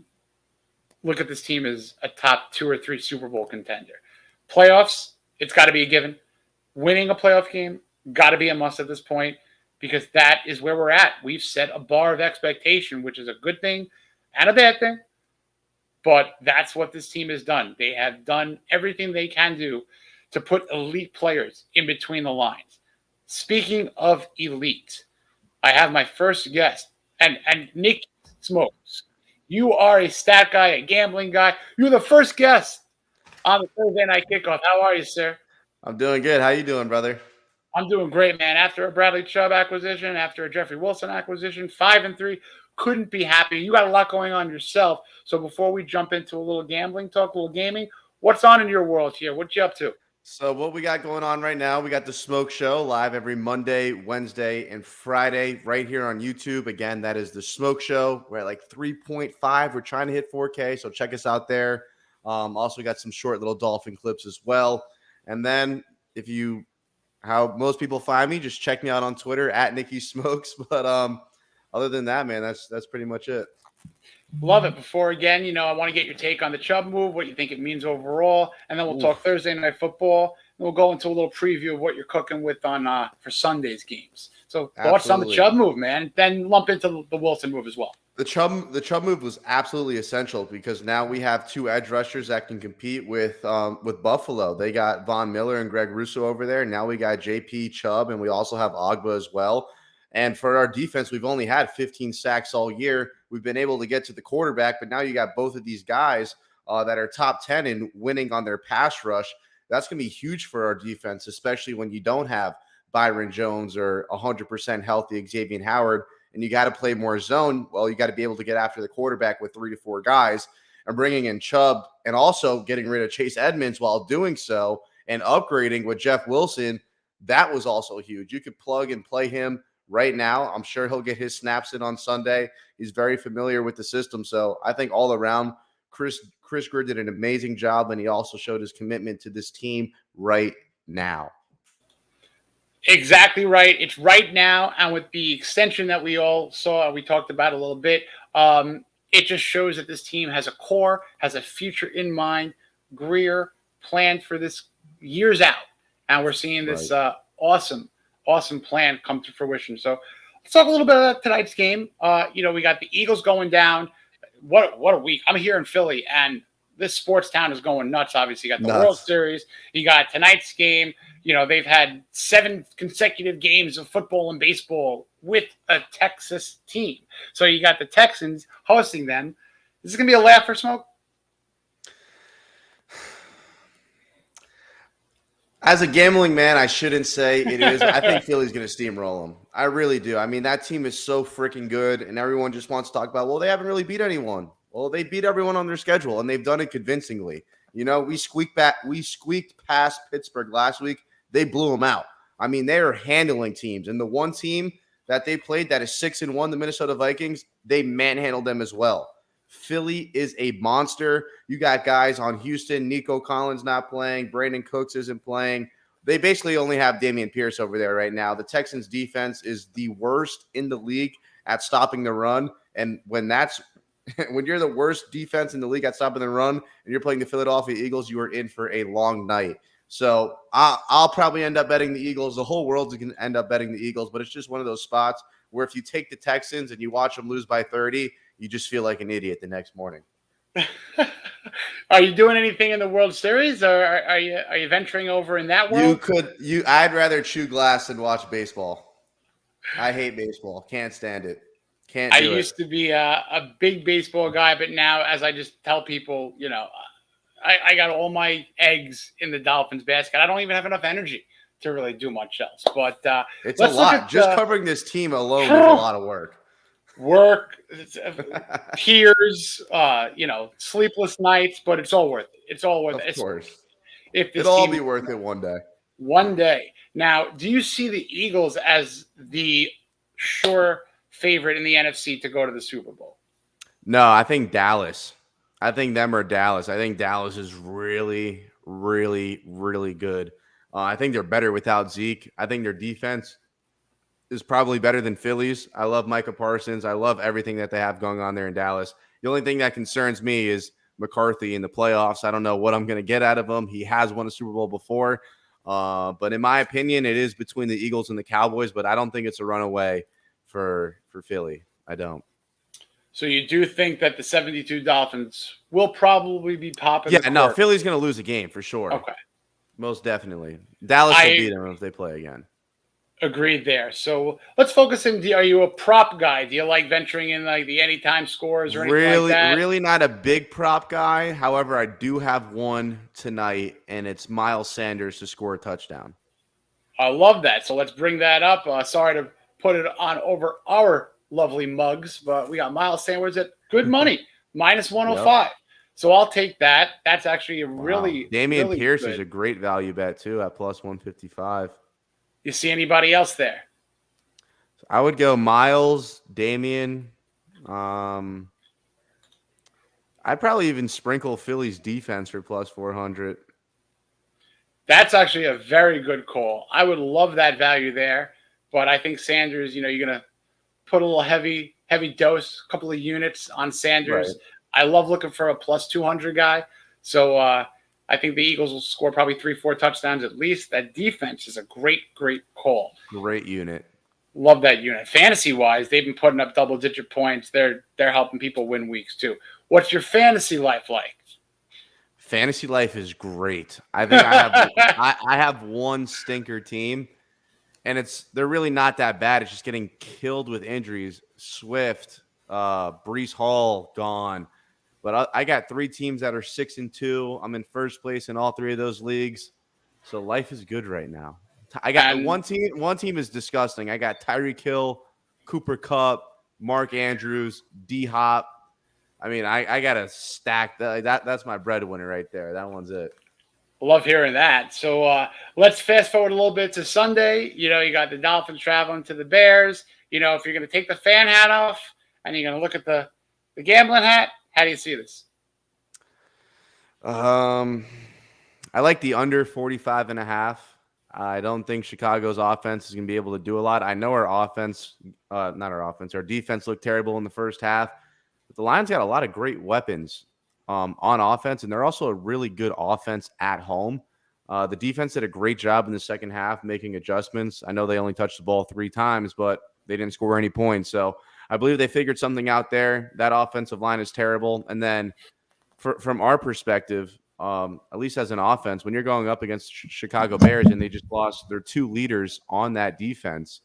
look at this team as a top 2 or 3 Super Bowl contender. Playoffs, it's got to be a given. Winning a playoff game, got to be a must at this point, because that is where we're at. We've set a bar of expectation, which is a good thing and a bad thing, but that's what this team has done. They have done everything they can do to put elite players in between the lines. Speaking of elite, I have my first guest, and Nikki Smokes. You are a stat guy, a gambling guy. You're the first guest on the Thursday Night Kickoff. How are you, sir? I'm doing good. How you doing, brother? I'm doing great, man. After a Bradley Chubb acquisition, after a Jeffrey Wilson acquisition, 5-3, couldn't be happy. You got a lot going on yourself. So before we jump into a little gambling talk, a little gaming, what's on in your world here? What you up to? So what we got going on right now, we got the Smoke Show live every Monday, Wednesday, and Friday right here on YouTube. Again, that is the Smoke Show. We're at like 3.5. We're trying to hit 4K, so check us out there. Also, we got some short little dolphin clips as well. And then how most people find me, just check me out on Twitter at Nikki Smokes. But other than that, man, that's pretty much it. Love it. Before, again, I want to get your take on the Chubb move, what you think it means overall, and then we'll talk Thursday Night Football. And we'll go into a little preview of what you're cooking with on for Sunday's games. So thoughts on the Chubb move, man. Then lump into the Wilson move as well. The Chubb move was absolutely essential because now we have 2 edge rushers that can compete with Buffalo. They got Von Miller and Greg Russo over there. Now we got JP Chubb, and we also have Ogba as well. And for our defense, we've only had 15 sacks all year. We've been able to get to the quarterback, but now you got both of these guys that are top 10 in winning on their pass rush. That's going to be huge for our defense, especially when you don't have Byron Jones or 100% healthy Xavier Howard, and you got to play more zone. Well, you got to be able to get after the quarterback with 3 to 4 guys, and bringing in Chubb and also getting rid of Chase Edmonds while doing so and upgrading with Jeff Wilson. That was also huge. You could plug and play him right now. I'm sure he'll get his snaps in on Sunday. He's very familiar with the system. So I think all around, Chris Greer did an amazing job, and he also showed his commitment to this team right now. Exactly right. It's right now, and with the extension that we all saw, we talked about a little bit, it just shows that this team has a core, has a future in mind. Greer planned for this years out, and we're seeing this awesome plan come to fruition. So let's talk a little bit about tonight's game. We got the Eagles going down. What a week. I'm here in Philly, and this sports town is going nuts. Obviously, you got the World Series. You got tonight's game. They've had 7 consecutive games of football and baseball with a Texas team. So you got the Texans hosting them. Is this going to be a laugh for Smoke? As a gambling man, I shouldn't say it is. I think Philly's going to steamroll them. I really do. I mean, that team is so freaking good, and everyone just wants to talk about, well, they haven't really beat anyone. Well, they beat everyone on their schedule, and they've done it convincingly. We squeaked past Pittsburgh last week. They blew them out. I mean, they are handling teams. And the one team that they played that is 6-1, the Minnesota Vikings, they manhandled them as well. Philly is a monster. You got guys on Houston. Nico Collins not playing. Brandon Cooks isn't playing. They basically only have Dameon Pierce over there right now. The Texans defense is the worst in the league at stopping the run. And when you're the worst defense in the league at stopping the run and you're playing the Philadelphia Eagles, you are in for a long night. So I'll probably end up betting the Eagles. The whole world's going to end up betting the Eagles, but it's just one of those spots where if you take the Texans and you watch them lose by 30, you just feel like an idiot the next morning. Are you doing anything in the World Series, or are you venturing over in that world? I'd rather chew glass than watch baseball. I hate baseball. Can't stand it. I used to be a big baseball guy, but now, as I just tell people, I got all my eggs in the Dolphins basket. I don't even have enough energy to really do much else. But it's a lot. Just covering this team alone is a lot of work. Tears, sleepless nights, but it's all worth it. It's all worth it. Of course. It'll all be worth it one day. One day. Now, do you see the Eagles as the sure favorite in the NFC to go to the Super Bowl? No, I think Dallas. I think them or Dallas. I think Dallas is really, really, really good. I think they're better without Zeke. I think their defense is probably better than Philly's. I love Micah Parsons. I love everything that they have going on there in Dallas. The only thing that concerns me is McCarthy in the playoffs. I don't know what I'm going to get out of him. He has won a Super Bowl before. But in my opinion, it is between the Eagles and the Cowboys, but I don't think it's a runaway for Philly. I don't. So you do think that the 72 Dolphins will probably be popping? Yeah, no, Philly's going to lose a game for sure. Okay. Most definitely. Dallas will beat them if they play again. Agreed there. So let's focus in. Are you a prop guy? Do you like venturing in like the anytime scores or anything like that? Really not a big prop guy. However, I do have one tonight, and it's Miles Sanders to score a touchdown. I love that. So let's bring that up. Sorry to put it on over our lovely mugs, but we got Miles Sanders at good money, minus 105. Yep. So I'll take that. That's actually a really Dameon really Pierce good. Is a great value bet too at plus 155. You see anybody else there? I would go Miles, Dameon. I'd probably even sprinkle Philly's defense for plus 400. That's actually a very good call. I would love that value there, but I think Sanders, you're going to put a little heavy dose, a couple of units on Sanders. Right. I love looking for a plus 200 guy. So I think the Eagles will score probably 3-4 touchdowns at least. That defense is a great call. Great unit. Love that unit. Fantasy-wise, they've been putting up double-digit points. They're helping people win weeks too. What's your fantasy life like? Fantasy life is great. I think I have one stinker team, and they're really not that bad. It's just getting killed with injuries. Swift, Breece Hall gone. But I got 3 teams that are 6-2. I'm in first place in all 3 of those leagues. So life is good right now. I got And one team. One team is disgusting. I got Tyreek Hill, Cooper Kupp, Mark Andrews, D Hop. I mean, I got to stack that. That's my breadwinner right there. That one's it. love hearing that. So let's fast forward a little bit to Sunday. You got the Dolphins traveling to the Bears. If you're going to take the fan hat off and you're going to look at the gambling hat, how do you see this? I like the under 45.5. I don't think Chicago's offense is going to be able to do a lot. I know our offense, our defense looked terrible in the first half. But the Lions got a lot of great weapons on offense, and they're also a really good offense at home. The defense did a great job in the second half making adjustments. I know they only touched the ball 3 times, but they didn't score any points. So I believe they figured something out there. That offensive line is terrible. And then from our perspective, at least as an offense, when you're going up against Chicago Bears and they just lost their 2 leaders on that defense,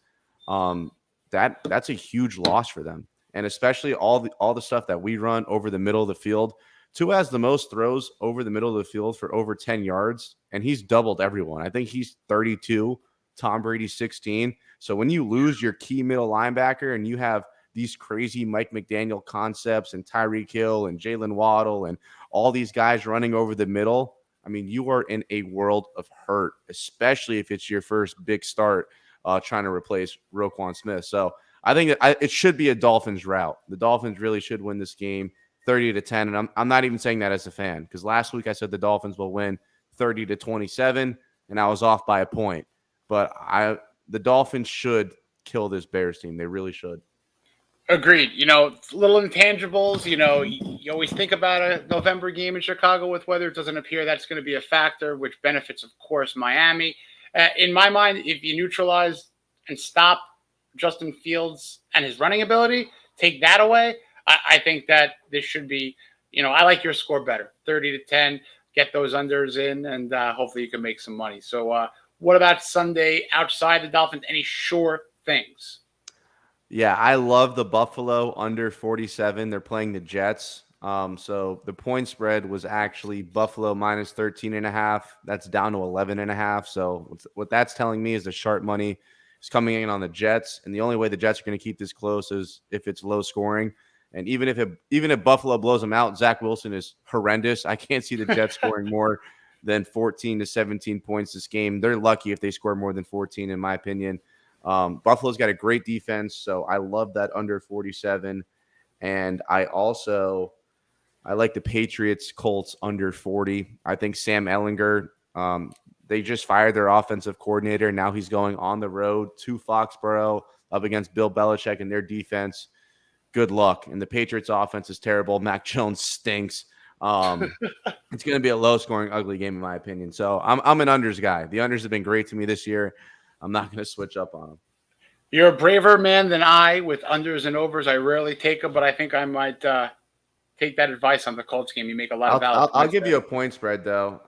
that's a huge loss for them. And especially all the stuff that we run over the middle of the field. Tua has the most throws over the middle of the field for over 10 yards, and he's doubled everyone. I think he's 32, Tom Brady's 16. So when you lose your key middle linebacker and you have these crazy Mike McDaniel concepts and Tyreek Hill and Jalen Waddle and all these guys running over the middle, I mean, you are in a world of hurt, especially if it's your first big start trying to replace Roquan Smith. So I think it should be a Dolphins route. The Dolphins really should win this game 30-10. And I'm not even saying that as a fan, because last week I said the Dolphins will win 30-27, and I was off by a point. But the Dolphins should kill this Bears team. They really should. Agreed. Little intangibles. You always think about a November game in Chicago with weather. It doesn't appear that's going to be a factor, which benefits, of course, Miami. In my mind, if you neutralize and stop Justin Fields and his running ability, take that away, I think that this should be, I like your score better, 30-10. Get those unders in, and hopefully you can make some money. So what about Sunday outside the Dolphins? Any sure things? Yeah, I love the Buffalo under 47. They're playing the Jets. So the point spread was actually Buffalo minus 13.5. That's down to 11.5. So what that's telling me is the sharp money is coming in on the Jets. And the only way the Jets are going to keep this close is if it's low scoring. And even if Buffalo blows them out, Zach Wilson is horrendous. I can't see the Jets scoring more than 14 to 17 points this game. They're lucky if they score more than 14, in my opinion. Buffalo's got a great defense, so I love that under 47. And I like the Patriots Colts under 40. I think Sam Ehlinger, they just fired their offensive coordinator. Now he's going on the road to Foxborough up against Bill Belichick and their defense. Good luck. And the Patriots offense is terrible. Mac Jones stinks. It's going to be a low-scoring, ugly game, in my opinion. So I'm an unders guy. The unders have been great to me this year. I'm not going to switch up on them. You're a braver man than I with unders and overs. I rarely take them, but I think I might take that advice on the Colts game. You make a lot of valid I'll give you a point spread, though.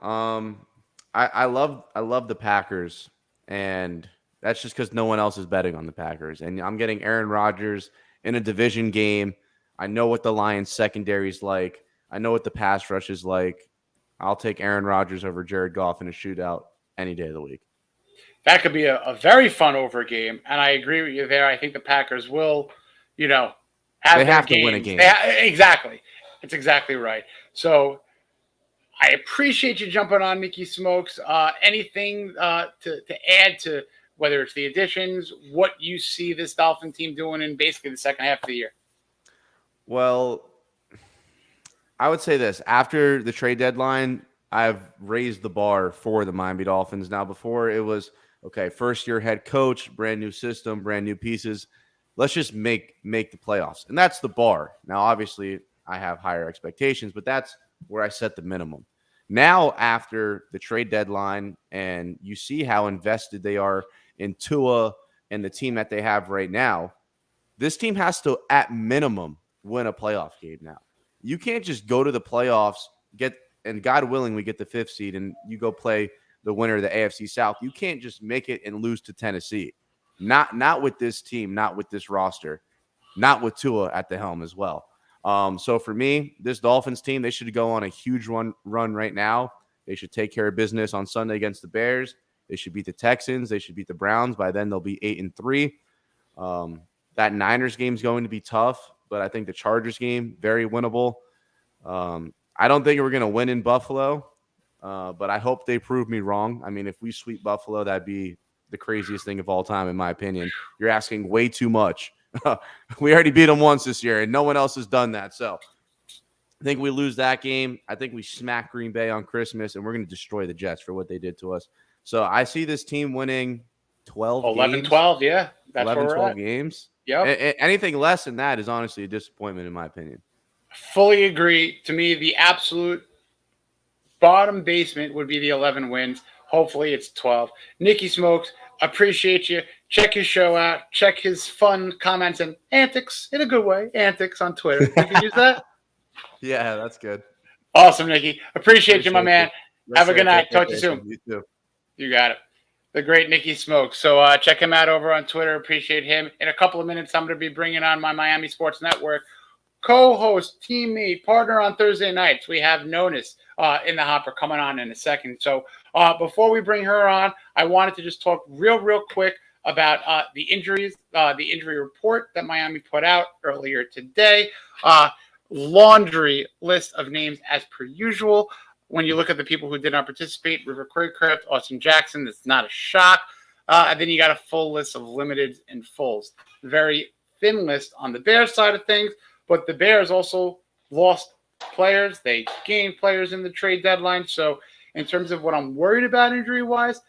I love the Packers, and that's just because no one else is betting on the Packers. And I'm getting Aaron Rodgers in a division game. I know what the Lions secondary is like. I know what the pass rush is like. I'll take Aaron Rodgers over Jared Goff in a shootout any day of the week. That could be a very fun over game, and I agree with you there. I think the Packers will, have to win a game. Exactly. It's exactly right. So I appreciate you jumping on, Nikki Smokes. Anything to add to whether it's the additions, what you see this Dolphin team doing in basically the second half of the year? Well, I would say this. After the trade deadline, I've raised the bar for the Miami Dolphins. Now, before it was, okay, first-year head coach, brand new system, brand new pieces. Let's just make the playoffs. And that's the bar. Now, obviously, I have higher expectations, but that's where I set the minimum. Now, after the trade deadline, and you see how invested they are in Tua and the team that they have right now, this team has to, at minimum, win a playoff game now. You can't just go to the playoffs, and God willing, we get the 5th seed, and you go play the winner of the AFC South. You can't just make it and lose to Tennessee. Not with this team, not with this roster, not with Tua at the helm as well. So for me, this Dolphins team, they should go on a huge run right now They should take care of business on Sunday against the Bears. They should beat the Texans. They should beat the Browns. By then, they'll be 8-3. That Niners game is going to be tough, but I think the Chargers game, very winnable. I don't think we're going to win in Buffalo, but I hope they prove me wrong. I mean, if we sweep Buffalo, that'd be the craziest thing of all time, in my opinion. You're asking way too much. We already beat them once this year, and no one else has done that. So I think we lose that game. I think we smack Green Bay on Christmas, and we're going to destroy the Jets for what they did to us. So I see this team winning 11, games. 12, yeah. That's 11, 12 games. Yep. Anything less than that is honestly a disappointment, in my opinion. Fully agree. To me, the absolute bottom basement would be the 11 wins. Hopefully it's 12. Nikki Smokes, appreciate you. Check his show out. Check his fun comments and antics, in a good way, antics on Twitter. You can use that? Yeah, that's good. Awesome, Nikki. Appreciate you, my man. Have a good night. Talk to you soon. You too. You got it. The great Nikki Smokes. So check him out over on Twitter. Appreciate him. In a couple of minutes, I'm going to be bringing on my Miami Sports Network co-host, teammate, partner on Thursday nights. We have Nonis in the hopper coming on in a second. So before we bring her on, I wanted to just talk real quick about the injuries, the injury report that Miami put out earlier today. Laundry list of names as per usual. When you look at the people who did not participate, River Craycraft, Austin Jackson, that's not a shock. And then you got a full list of limiteds and fulls. Very thin list on the Bears side of things, but the Bears also lost players. They gained players in the trade deadline. So in terms of what I'm worried about injury-wise,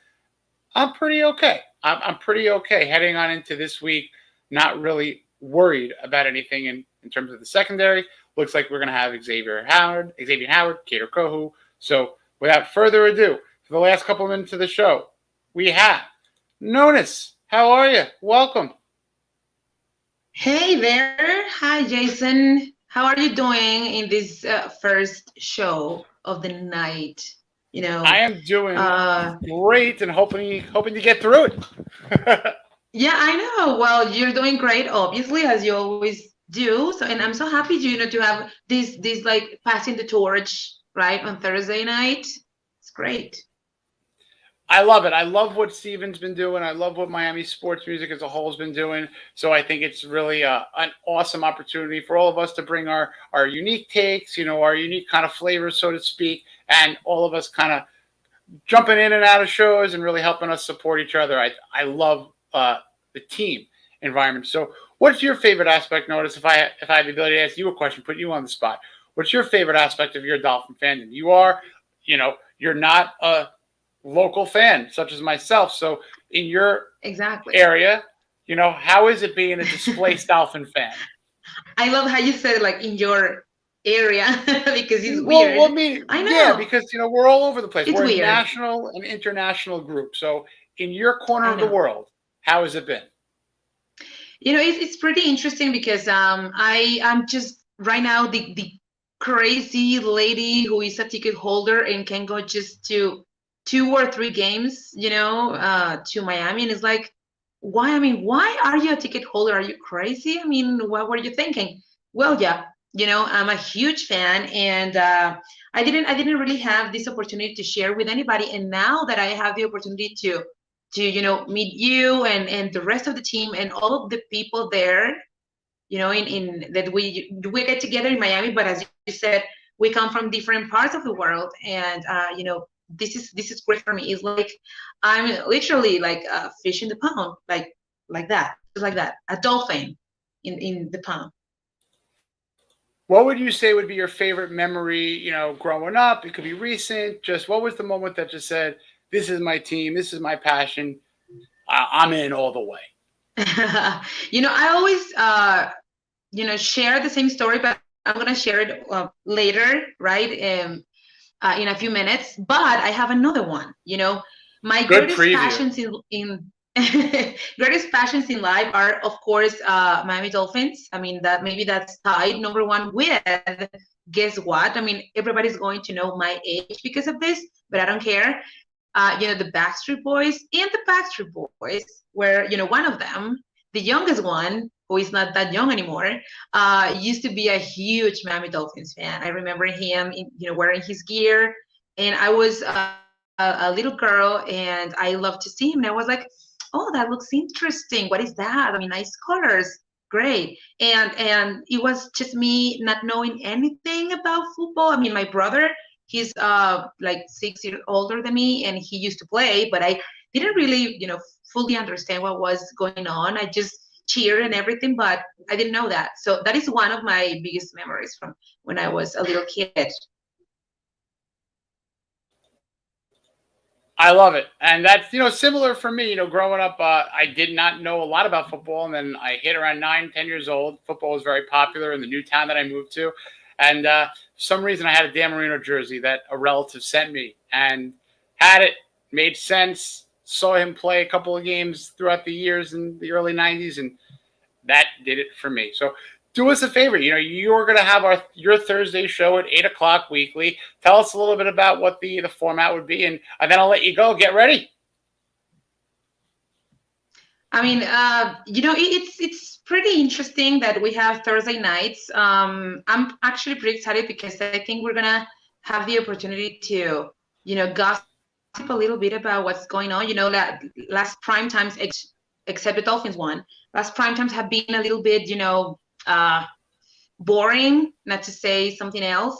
I'm pretty okay. I'm pretty okay heading on into this week, not really worried about anything in terms of the secondary. Looks like we're going to have Xavier Howard, Kader Kohu. So without further ado, for the last couple of minutes of the show, we have Nonis. How are you? Welcome. Hey there. Hi, Jason. How are you doing in this first show of the night? You know, I am doing great and hoping to get through it. Yeah, I know. Well, you're doing great, obviously, as you always do. So, and I'm so happy to have this like passing the torch right on Thursday night. It's great. I love it. I love what Steven's been doing. I love what Miami sports music as a whole has been doing. So I think it's really an awesome opportunity for all of us to bring our unique takes, our unique kind of flavors, so to speak, and all of us kind of jumping in and out of shows and really helping us support each other. I love the team environment. So what's your favorite aspect? Notice if I have the ability to ask you a question, put you on the spot. What's your favorite aspect of your Dolphin fandom? You are, you're not a local fan such as myself. So in your area, how is it being a displaced Dolphin fan? I love how you said it, like in your area, because it's weird. Well, I know. Yeah, because we're all over the place. We're weird. A national and international group. So in your corner of the world, how has it been? It's pretty interesting because I'm just right now the crazy lady who is a ticket holder and can go just to 2 or 3 games, to Miami. And it's like, why? I mean, why are you a ticket holder? Are you crazy? I mean, what were you thinking? Well, yeah, I'm a huge fan, and I didn't really have this opportunity to share with anybody. And now that I have the opportunity to meet you and the rest of the team and all of the people there, in that we get together in Miami. But as you said, we come from different parts of the world, and this is great for me. It's like I'm literally like a fish in the pond, like that, just like that, a dolphin in the pond. What would you say would be your favorite memory, growing up? It could be recent. Just what was the moment that just said, this is my team, this is my passion, I'm in all the way? I always, share the same story, but I'm going to share it later, right? In a few minutes. But I have another one, my Good greatest preview. passions greatest passions in life are, of course, Miami Dolphins. I mean, that's tied number one with, guess what? I mean, everybody's going to know my age because of this, but I don't care. The Backstreet Boys and the Backstreet Boys were, one of them, the youngest one, who is not that young anymore, used to be a huge Miami Dolphins fan. I remember him, wearing his gear and I was a little girl, and I loved to see him. And I was like, "Oh, that looks interesting. What is that? I mean, nice colors, great." And it was just me not knowing anything about football. I mean, my brother, he's like 6 years older than me, and he used to play, but I didn't really, fully understand what was going on. I just cheered and everything, but I didn't know that. So that is one of my biggest memories from when I was a little kid. I love it. And that's, similar for me. Growing up, I did not know a lot about football. And then I hit around 9, 10 years old. Football was very popular in the new town that I moved to. And for some reason, I had a Dan Marino jersey that a relative sent me and had it, made sense. Saw him play a couple of games throughout the years in the early 90s. And that did it for me. So do us a favor. You're going to have your Thursday show at 8 o'clock weekly. Tell us a little bit about what the format would be, and then I'll let you go. Get ready. I mean, it's pretty interesting that we have Thursday nights. I'm actually pretty excited because I think we're gonna have the opportunity to, gossip a little bit about what's going on. Last prime times, except the Dolphins one, last prime times have been a little bit, boring, not to say something else.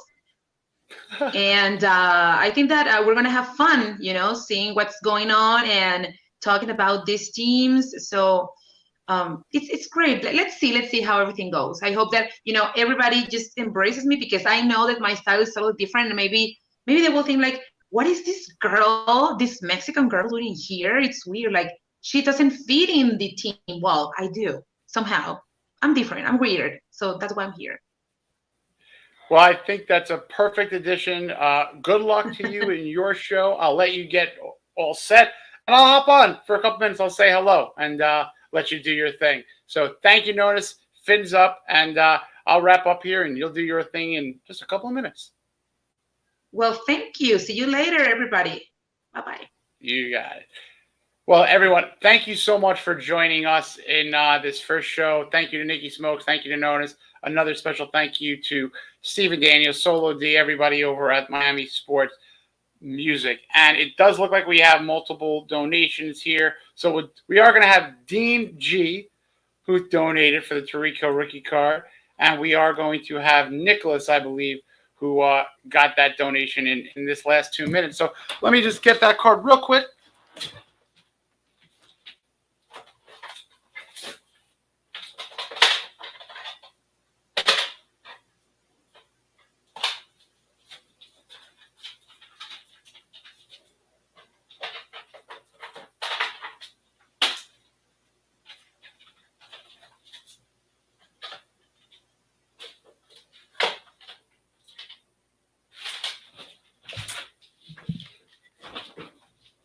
And I think that we're gonna have fun, seeing what's going on and talking about these teams. So it's great. Let's see how everything goes. I hope that everybody just embraces me, because I know that my style is totally different, and maybe they will think like, what is this girl, this Mexican girl, doing here? It's weird. Like, she doesn't fit in the team. Well, I do somehow. I'm different. I'm weird. So that's why I'm here. Well, I think that's a perfect addition. Good luck to you in your show. I'll let you get all set, and I'll hop on for a couple minutes. I'll say hello and let you do your thing. So thank you, Notice. Fins up, and I'll wrap up here, and you'll do your thing in just a couple of minutes. Well, thank you. See you later, everybody. Bye-bye. You got it. Well, everyone, thank you so much for joining us in this first show. Thank you to Nikki Smokes. Thank you to Notice. Another special thank you to Stephen Daniels, Solo D, everybody over at Miami Sports Music. And it does look like we have multiple donations here. So we are going to have Dean G, who donated for the Tarico rookie card. And we are going to have Nicholas, I believe, who got that donation in this last 2 minutes. So let me just get that card real quick.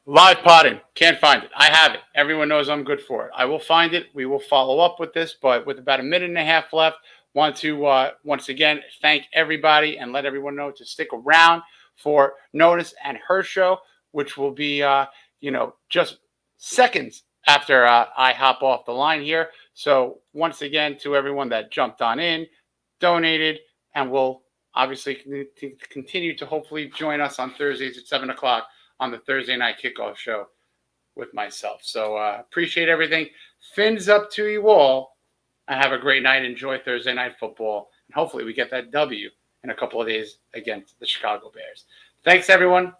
Live potting. Can't find it. I have it. Everyone knows I'm good for it. I will find it. We will follow up with this, but with about a minute and a half left, want to once again thank everybody and let everyone know to stick around for Notice and her show, which will be just seconds after I hop off the line here. So once again, to everyone that jumped on in, donated, and will obviously continue to hopefully join us on Thursdays at 7 o'clock on the Thursday night kickoff show with myself. So appreciate everything. Fins up to you all, and have a great night. Enjoy Thursday night football, and hopefully we get that W in a couple of days against the Chicago Bears. Thanks, everyone.